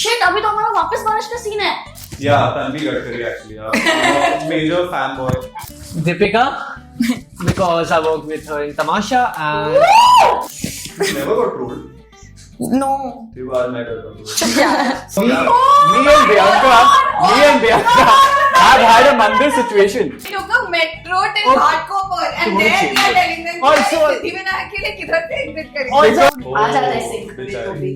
Shit, अभी तो हमारा वापस बारिश का सीन है. Yeah, Tanvi Gadkari actually. Major fanboy. Deepika, because I worked with her in Tamasha and Never got trolled. No. You are my girl. me and Bianca have had a Mandir situation. We took a metro till Ghatkopar and then we are telling them Also, Siddhi Vinayak के लिए किधर से exit करें. Also, आ जाता है सिंह. बेचारी.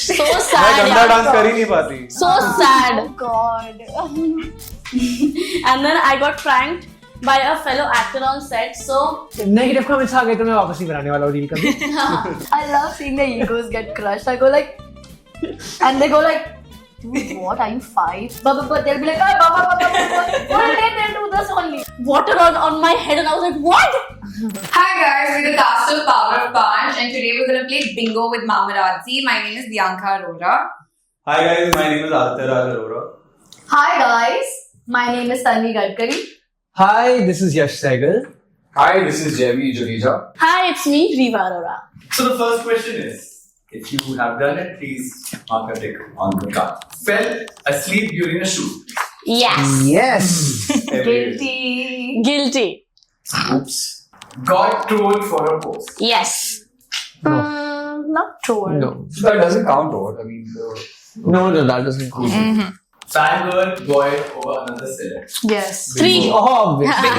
So मैं sad. गंदा डांस कर ही नहीं पाती. So sad. God. And then I got pranked by a fellow actor on set. So negative comments आ गए तो मैं वापस नहीं बनाने वाला हूँ रील कभी. I love seeing the egos get crushed. I go like, and they go like, dude, what are you 5? But they'll be like, oh, Baba. They'll do this only. water on my head, and I was like, what? Hi guys, we're the cast of Power of Punch, and today we're gonna play bingo with Mamarazzi. My name is Bianca Arora. Hi guys, my name is Aditya Raj Arora. Hi guys, my name is Tanvi Gadkari. Hi, this is Yash Sehgal. Hi, this is Jeremy Juneja. Hi, it's me, Riva Arora. So the first question is, if you have done it, please mark a tick on the card. Fell asleep during a shoot. Yes. Yes. Guilty. Guilty. Oops. Got trolled for a post. Yes. Not troll. No. So that doesn't count, right? I mean, No, that doesn't count. fangirl boy over another celeb. Yes. 3. Oh, obviously.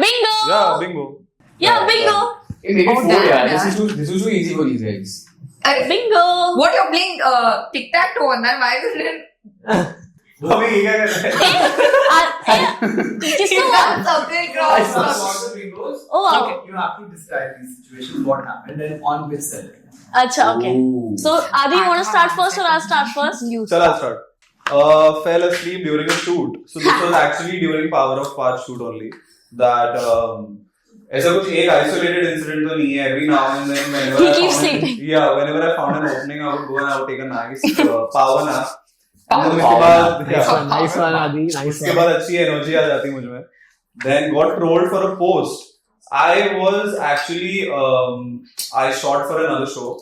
Bingo. Yeah, bingo. Yeah, bingo. Hey, maybe Oh, 4, damn, yeah. yeah. This is too easy for these guys. Bingo. What you're playing tic-tac-toe on that? Why is it? अभी ये क्या कर रहे हैं? किसको हुआ? Something I wrong. want the bingos. Oh, wow. Okay, you have to describe the situation, what happened, and on which celeb. Acha, okay. So, Adi, you want to start first or I'll start first? Chal, I'll start. Fell asleep during a shoot. So this was actually during Power of Punch shoot only. That ऐसा कुछ एक isolated incident तो नहीं है. Every now and then whenever He I keeps found sleeping. whenever I found an opening, I would go and I would take a nice power nap. Power उसके nap. बाद Nice one, Adi. Nice उसके one. बाद अच्छी energy आ जाती मुझ में. Then got trolled for a post. I was actually I shot for another show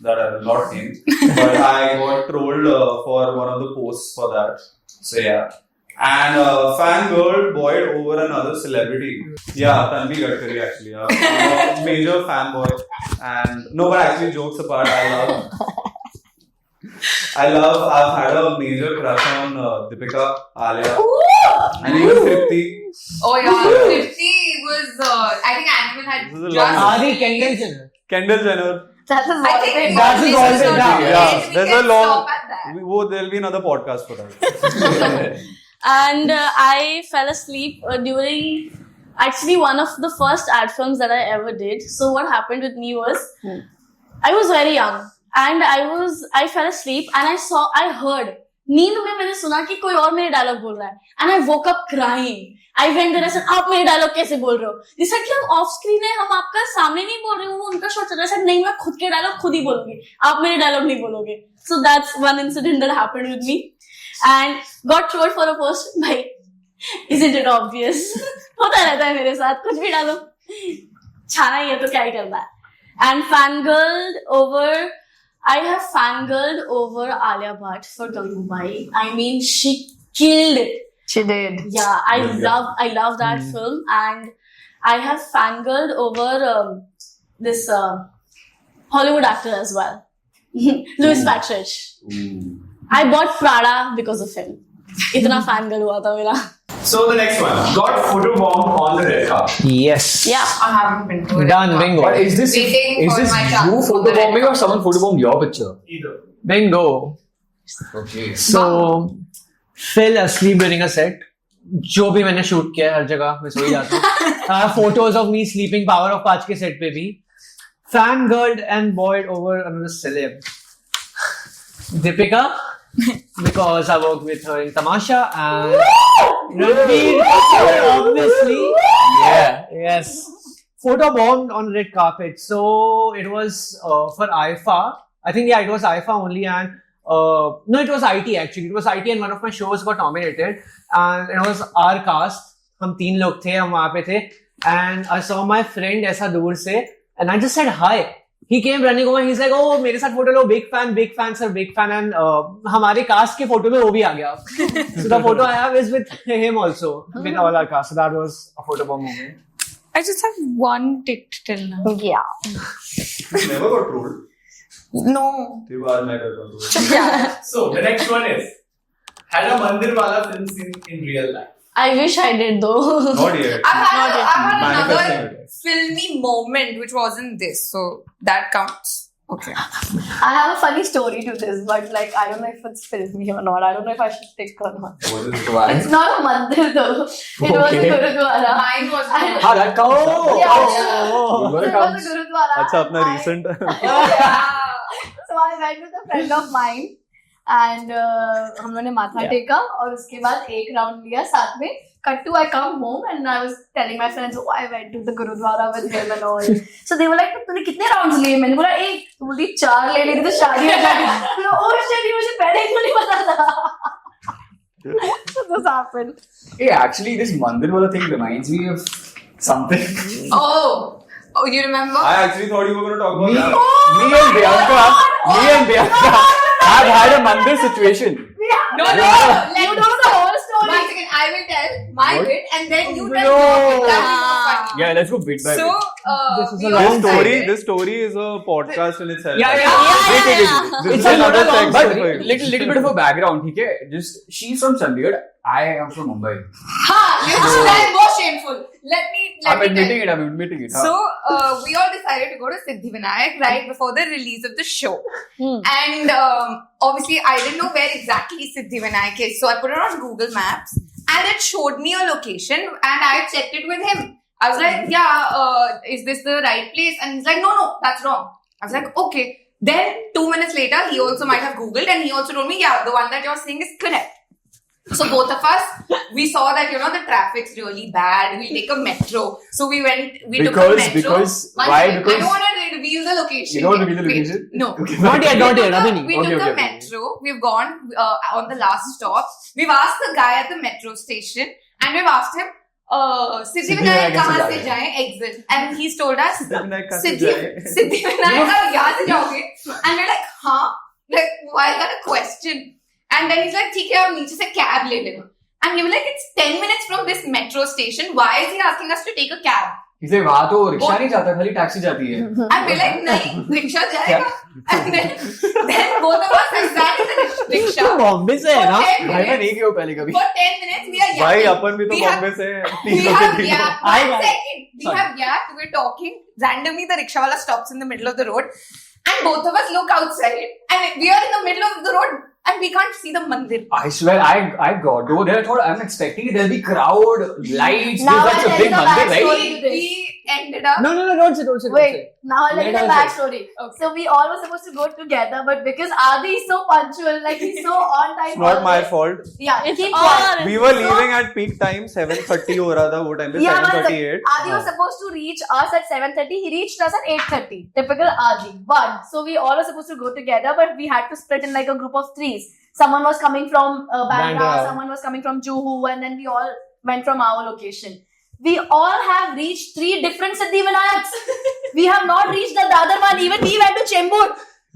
that I will not name, but I got trolled for one of the posts for that. So yeah. And fangirl boyed over another celebrity. Yeah, Tanvi Gadkari actually. Major fanboy. And no, but actually jokes apart, I've had a major crush on Deepika, Alia, and even Tripti. Oh yeah, 50 was. I think Animal had This is a just. long- Adi Kendall Jenner. Kendall Jenner. That is I think That is always not done. it. Yeah, We there's can a long. stop at that. There'll be another podcast for that. And I fell asleep during actually one of the first ad films that I ever did. So what happened with me was I was very young and I fell asleep and I heard नींद में मैंने सुना कि कोई और मेरे dialogue बोल रहा है and I woke up crying. I went there and said, आप मेरे डायलॉग कैसे बोल रहे हो? They said कि हम ऑफ स्क्रीन है, हम आपका सामने नहीं बोल रहे हो, वो उनका शॉट चल रहा है. नहीं, मैं खुद के डायलॉग खुद ही बोलूंगी, आप मेरे डायलॉग नहीं बोलोगे. So that's one incident that happened with me. And got trolled for a post. भाई, isn't it obvious? होता रहता है मेरे साथ, कुछ भी डालो, छाना ही है तो क्या ही करना है. And I have fangirled over Alia Bhatt for Gangubai. I mean, she killed it. She did. Yeah, I love that film, and I have fangirled over this Hollywood actor as well, Louis Partridge. I bought Prada because of him. इतना fangirl हुआ था मेरा. So the next one, got photobombed on the red carpet. Yes. Yeah. I haven't been to it. Done. Bingo. But is this Waiting for my chance you on the photobombing red or someone photobombed your picture? Either. Bingo. Okay. So, fell asleep during a set. जो भी मैंने shoot किया है हर जगह मैं सो ही जाता हूँ. Photos of me sleeping Power of Punch के set पे भी. Fangirled and boyed over another celeb. Deepika, because I worked with her in Tamasha and Ranveer, obviously. Yeah. Yes. Photo bombed on red carpet. So it was for IFA. I think it was IFA only, and no, it was IT actually. It was IT, and one of my shows got nominated, and it was our cast. हम 3 लोग थे, हम वहाँ पे थे, and I saw my friend ऐसा दूर से, and I just said hi. he came running over. He's like, oh, मेरे साथ photo low, big fan sir, big fan. And हमारे cast के photo में वो भी आ गया. So the photo I have is with him also, with all our cast. So that was a photo bomb moment. I just have one tick till now. Yeah. Never got trolled. No. तेरी बात मैं करता हूँ. So the next one is, had a mandir wala film scene in real life? I wish I did though. Not yet. I've had Manifesting another it. filmy moment which wasn't this, so that counts. Okay. I have a funny story to this, but like I don't know if it's filmy or not. I don't know if I should take or not. What is it? It's not a mandir though. It was a gurudwara. Mine was Ah, that counts. So it was a gurudwara. अच्छा अपना I- recent. So I went with a friend of mine and हम लोगों ने माथा टेका और उसके बाद एक राउंड लिया साथ में. Cut to I come home and I was telling my friends, oh, I went to the Gurudwara with him and all. So they were like, तूने कितने rounds लिए? मैंने बोला एक. तो बोलती 4 ले ली तो शादी हो जाती. तो oh shit, मुझे पहले क्यों नहीं पता था? So this happened. Hey, actually, this mandir wala thing reminds me of something. Oh, you remember? I actually thought you were going to talk about that. Me and Bianca have had a mandir situation. No. You know the whole story. One second, I will tell my What? bit and then you tell No. your bit. That will be fun. Yeah, let's go bit by So, bit. This is we a all long decided- This story is a podcast in itself. It's This is a another long text but for you. little bit of a background. Okay, just she's from Chandigarh. I am from Mumbai. That's more shameful. Let me I'm tell admitting you. it. I'm admitting it. So, we all decided to go to Siddhivinayak right before the release of the show. And obviously, I didn't know where exactly Siddhivinayak is. So, I put it on Google Maps and it showed me a location and I checked it with him. I was like, yeah, is this the right place? And he's like, no, that's wrong. I was like, okay. Then 2 minutes later, he also might have Googled and he also told me, yeah, the one that you're saying is correct. So both of us, we saw that, the traffic's really bad. We'll take a metro. So we took a metro. Because One why? second, I Because don't want to reveal the location. You don't want to reveal the Wait, location? No. Not yet, Abhini. We took Okay, a okay. metro. We've gone on the last stop. We've asked the guy at the metro station and we've asked him, Siddhivinayak kahan se jaye? Exit. And he's told us, Siddhivinayak kahan se jaye? Siddhivinayak ka yahan se jaoge? And we're like, huh? Like, why is that a question? And then he's like, ठीक है, आप नीचे से cab ले लेना. And we were like, it's 10 minutes from this metro station. Why is he asking us to take a cab? he said, वहाँ तो rickshaw नहीं जाता, खाली टैक्सी जाती है. And we're like, nahi, rickshaw jayega. And then both of us have sat in the rickshaw. Bombay से है ना? For 10 भाई मैं minutes. नहीं किया हूँ पहले कभी. For 10 minutes, we are भाई yapping. अपन भी तो We have- बॉम्बे से हैं. We have yapped. I One got- second. We Sorry. have yapped. We're talking. Randomly, the rickshawala stops in the middle of the road. And both of us look outside. And we are in the middle of the road. And we can't see the mandir. I swear, I got over there. I thought I'm expecting there'll be crowd, lights. Now There's such I'll a big tell you the mandir, right? backstory. We ended up. No, don't say. Wait, now I'll tell you the Let us backstory. Okay. So we all were supposed to go together, but because Adi is so punctual, like he's so on time. It's not my always. fault. Yeah, It's keep all- quiet. We were leaving at peak time 7:30 हो रहा था वो time पे Yeah, but 7:38. Adi was supposed to reach us at 7:30. He reached us at 8:30. Typical Adi. But so we all were supposed to go together, but we had to split in like a group of threes. Someone was coming from Bandra, Bandra. someone was coming from Juhu, and then we all went from our location. We all have reached 3 different Siddhivinayaks. We have not reached the other one. Even we went to Chembur.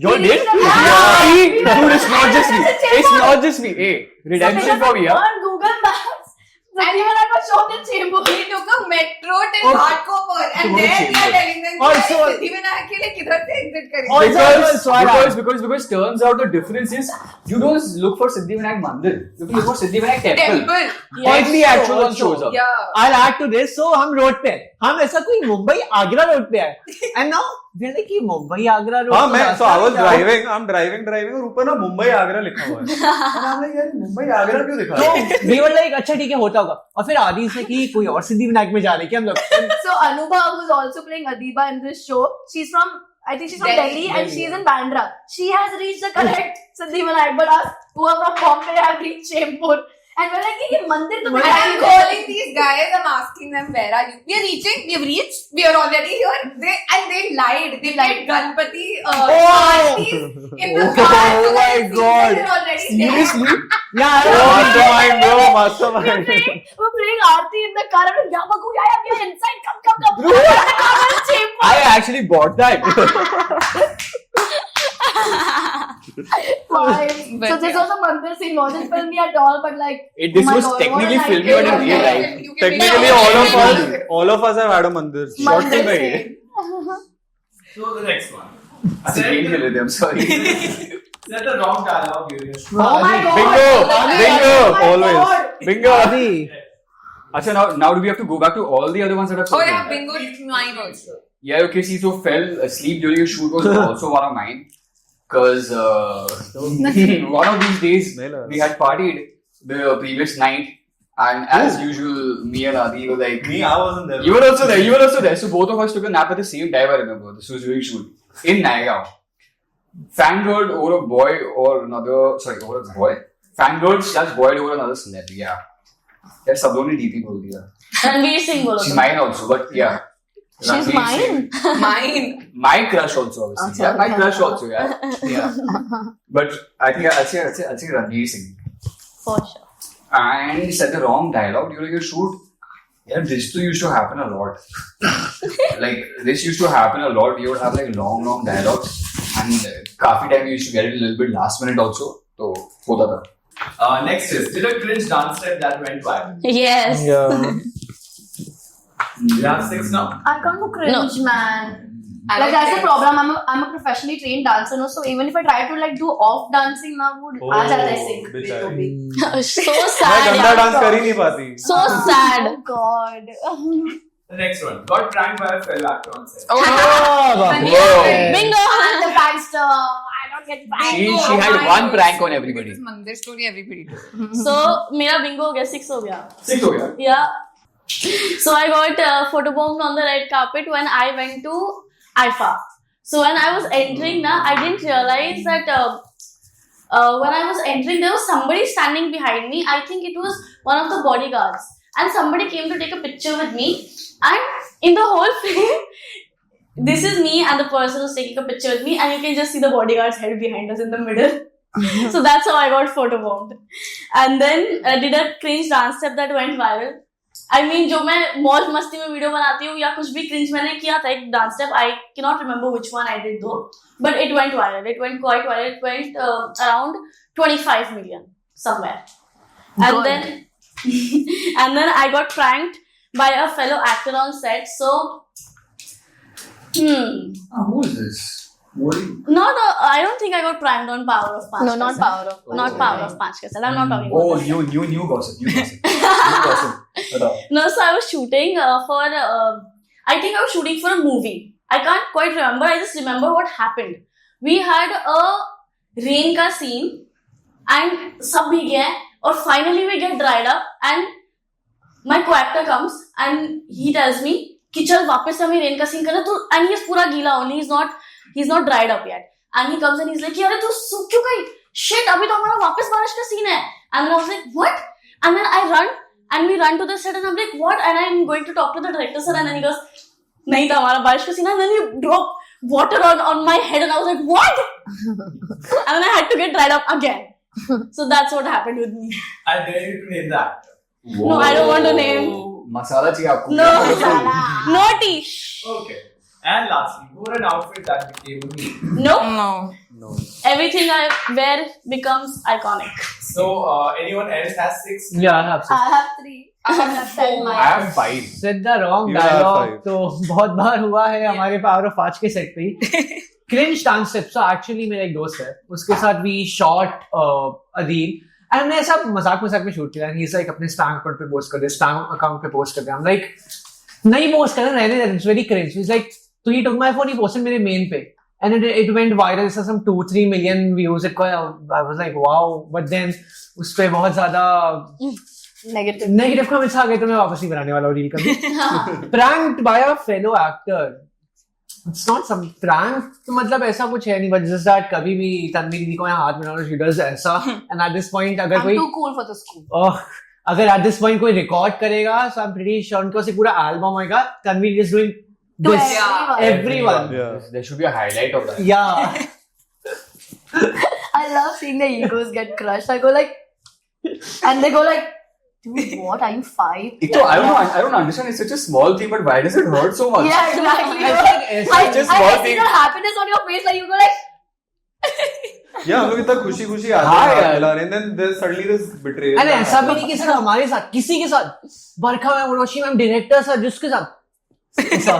You We did? reached the- Yeah. We Dude, went it's not just me. to Chembur. It's not just me. Hey, redemption for me, huh? On Google Maps, Siddhivinak was shown in Chembur. We took a metro till Oh. Ghatkopar. To And go to then we are Chembur. telling them, Also- guys, Siddhivinayak ke liye kidhar se exit karenge? Also- Because turns out the difference is you don't look for Siddhivinayak Mandir. You look for Siddhivinayak Temple. Temple. Once the actual one shows up. Yeah. I'll add to this. So हम road पे हैं. हम ऐसा कोई Mumbai Agra road पे है. And now we're like कि Mumbai Agra road. हाँ मैं so I was driving. I'm driving और ऊपर ना मुंबई आगरा लिखा हुआ है. And I'm like यार मुंबई आगरा क्यों लिखा तो है? we were like अच्छा ठीक है होता होगा. और फिर आदि से कि कोई और सिद्धिविनायक में जा रहे हैं क्या हम लोग. So Anubha, who's also playing Adiba in this show, I think she's from Delhi. Delhi and she's in Bandra. She has reached the correct Siddhivinayak, but us who are from Bombay have reached Chembur. And we're like, ये मंदिर तो And I'm calling these guys, I'm asking them, where are you? We are reaching, we have reached, we are already here. They lied. They played Ganpati parties in the car. Oh my God. They're already there. Seriously? Yeah, bro, mastermind. We're playing Aarti in the car. I'm like, yeah, Baku, yeah, we are inside. Come. I actually bought that. Fine. But So this yeah. was a mandir scene. Wasn't filmed at all, but like. This oh my was God, technically what a filmed night in it real was. life. You can Technically, make all of us have had a mandir. Mandir Short scene. So the next one. That's a game खेल रहे थे, I'm sorry. Said the wrong dialogue during a shoot. Oh my God. Bingo! Bingo! Oh my Always. God. Bingo! Adi. Achha, now do we have to go back to all the other ones that I've Oh spoken? yeah, bingo is mine also. Yeah, okay, see, so fell asleep during a shoot was also one of mine. Because one of these days, we had partied the previous night. And as usual, me and Adi were like... Me, I wasn't there. You were also there. So both of us took a nap at the same time, I remember. This was during shoot. In Naigaon. Fangirled over a boy or another... Sorry, over a boy. Fangirled / boyed over another celeb. Yeah. यार सब लोगों ने DP बोल दिया. Ranveer Singh बोलो She's तुम. mine also, but yeah. She's Ranveer mine. Singh. Mine. My crush also, obviously. Yeah, my crush also, yeah. Yeah. But I think I'll say Ranveer Singh. For sure. And said the wrong dialogue during a shoot. Yeah, this too used to happen a lot. Like, this used to happen a lot. You would have like long dialogues. And काफी time you used to get it a little bit last minute also. So, होता था. Next is, did a cringe dance step that went viral? Yes. Yeah. You have 6 now? I can't do cringe, man. I Like like that's the cringe. problem. I'm a professionally trained dancer, no? So even if I try to like do off dancing, ना वो आ जाता है sync पे तो भी. So मैं sad. गंदा यार. डांस कर ही नहीं पाती. So sad. Oh God. The next one. Got pranked by a fellow actor on set. Oh, Whoa. Bingo. I'm the prankster. I don't get pranked. She had one prank on everybody. This Mandir story everybody did. So मेरा bingo हो गया 6 हो गया. 6 हो गया. Yeah. So I got photobombed on the red carpet when I went to IFA. So when I was entering, I didn't realize that when I was entering, there was somebody standing behind me. I think it was one of the bodyguards. And somebody came to take a picture with me. And in the whole frame, this is me and the person who's taking a picture with me. And you can just see the bodyguard's head behind us in the middle. So that's how I got photobombed. And then did a cringe dance step that went viral. I mean, जो मैं मौज मस्ती में video बनाती हूँ या कुछ भी cringe मैंने किया था एक dance step. I cannot remember which one I did though, but it went viral. It went quite viral. It went around 25 million somewhere. And then I got pranked by a fellow actor on set. So, Who is this? I don't think I got pranked on Power of Panch. No, not Kaisat. power of. Not Power of Panch Kaisat. I'm not talking about Oh, that. new gossip. New gossip. बताओ. No, so I was shooting for, I think I was shooting for a movie. I can't quite remember. I just remember what happened. We had a rain ka scene and sab bhig gaye or finally we get dried up and my co-actor comes and he tells me कि चल वापस हमें rain का scene करना तो and he's पूरा गीला only he's not dried up yet and he comes and he's like कि अरे तू सूख क्यों गई shit अभी तो हमारा वापस बारिश का scene है and then I was like what and then I run and we run to the set and I'm like what and I'm going to talk to the director sir and then he goes नहीं था हमारा बारिश का scene and then he dropped water on my head and I was like what and then I had to get dried up again so that's what happened with me. I dare you to name the actor. No, I don't want to name. मसाला चाहिए आपको. No, naughty. Okay. And lastly, wore an outfit that became a meme. Nope. No. Everything I wear becomes iconic. So, anyone else has 6? Yeah, I have I have 3. I have 7. I have 5. said the wrong You have dialogue. five. तो बहुत बार हुआ है हमारे power of पांच के set पे ही. Cringe dance steps. So actually मेरा एक दोस्त है, उसके साथ we shot a reel. And हमने ऐसा मजाक में शूट किया. And he's like अपने Stang अकाउंट पे पोस्ट कर दे, Stang अकाउंट पे पोस्ट कर दे. I'm like नहीं पोस्ट करना, रहने दे. It's very cringe. He's like तो he took my phone, he posted मेरे main पे. And it went viral. So some 2-3 million views. I was like wow. But then उस पे बहुत ज़्यादा negative comments आ गए तो मैं वापस नहीं बनाने वाला हूँ रील कभी. Pranked by a fellow actor. It's not some prank. तो मतलब ऐसा कुछ है नहीं. But just that कभी भी तन्वी दीदी को मैं हाथ मिलाऊँ she does ऐसा. And at this point अगर I'm कोई too cool for the school. अगर at this point कोई रिकॉर्ड करेगा so I'm pretty sure उनका से पूरा एल्बम होएगा. Tanvi is doing To this. everyone. Everyone. Yeah. There should be a highlight of that. Yeah. I love seeing the egos get crushed. I go like, and they go like, dude, what, are you 5? So I don't understand. It's such a small thing, but why does it hurt so much? Yeah, exactly. It's I just I small see thing. the happiness on your face, like you go like, Yeah, हम लोग इतना खुशी आते हाँ हैं यार। मिलाने, and then there's suddenly this betrayal. अरे ऐसा भी नहीं कि सिर्फ हमारे साथ, किसी के साथ, Barkha ma'am, Urvashi ma'am, director sir, जिसके साथ ऐसा।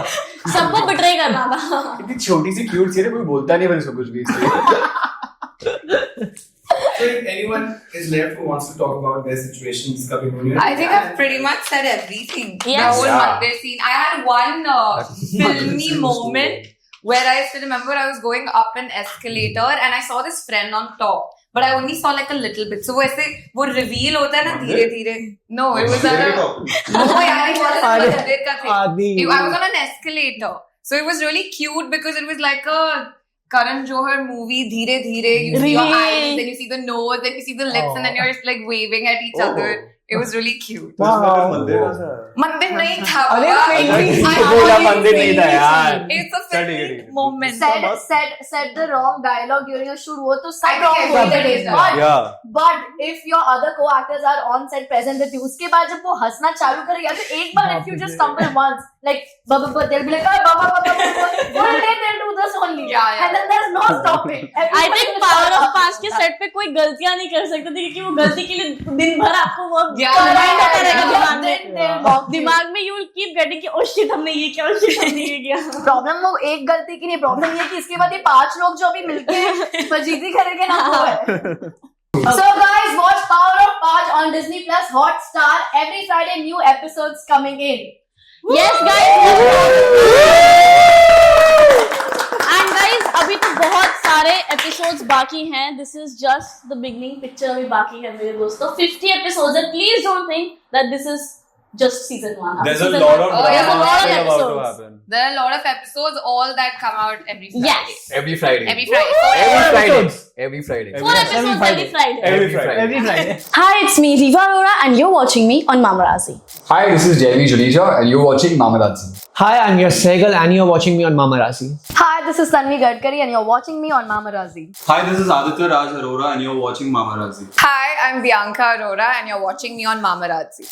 सबको बिट्रे करना था. इतनी छोटी सी क्यूट सी है, कोई बोलता नहीं है उसको कुछ भी इसलिए। So if anyone is left who wants to talk about their situations coming on here, I think I've pretty much said everything. Yes. The whole Yeah. Mandir scene. I had one filmy moment where I still remember I was going up an escalator and I saw this friend on top. But I only saw like a little bit. So वो reveal होता है ना धीरे धीरे. No, it was at a... No, यार, it wasn't मंदिर का thing. आदमी। I was on an escalator. So it was really cute because it was like a Karan Johar movie. धीरे धीरे you see your eyes, then you see the nose, then you see the lips, and then you're just like waving at each other. It was really cute. मंदिर नहीं था अरे बाबा. नहीं, I बोला always मंदिर नहीं था say यार। It's a ठीक है, filmic ठीक है। moment. said the wrong dialogue during a shoot, वो तो I सब think wrong everybody होते does हैं. that. Yeah. But if your other co-actors are on set present with you, उसके बाद जब वो हंसना चालू करे या फिर एक बार if you just stumble once, like they'll be like, they'll do this only, Yeah. and then there's no stopping. I think Power of 5 के सेट पे कोई गलतियां नहीं कर सकते थे क्योंकि वो गलती के लिए दिन भर आपको वो Yeah. रिमाइंड होता रहेगा दिमाग Then में. they'll mock you. दिमाग में you will keep getting कि oh shit हमने ये किया, oh shit हमने ये किया. प्रॉब्लम वो एक गलती की नहीं, प्रॉब्लम ये कि इसके बाद ये 5 लोग जो अभी मिलके फजीती करेंगे ना वो है. So guys, watch Power of 5 on Disney Plus Hotstar. Every Friday new episodes coming in. Yes guys. And guys अभी तो बहुत सारे episodes बाकी हैं. This is just the beginning. Picture अभी बाकी है मेरे दोस्तों. 50 episodes and please don't think that this is just season 1. There's a Season lot one- of Oh, yeah, drama a lot of still about to episodes. happen. There are a lot of episodes, all that come out every Friday. Yes. Every Friday. Every Friday. Every Friday. episodes. Every Friday. 4 episodes every Friday. Every Friday. Every Friday. Hi, it's me Riva Arora and you're watching me on Mamarazzi. Hi, this is Jeremy Juneja and you're watching Mamarazzi. Hi, I'm your Segal and you're watching me on Mamarazzi. Hi, this is Tanvi Gadkari and you're watching me on Mamarazzi. Hi, this is Aditya Raj Arora and you're watching Mamarazzi. Hi, I'm Bianca Arora and you're watching me on Mamarazzi.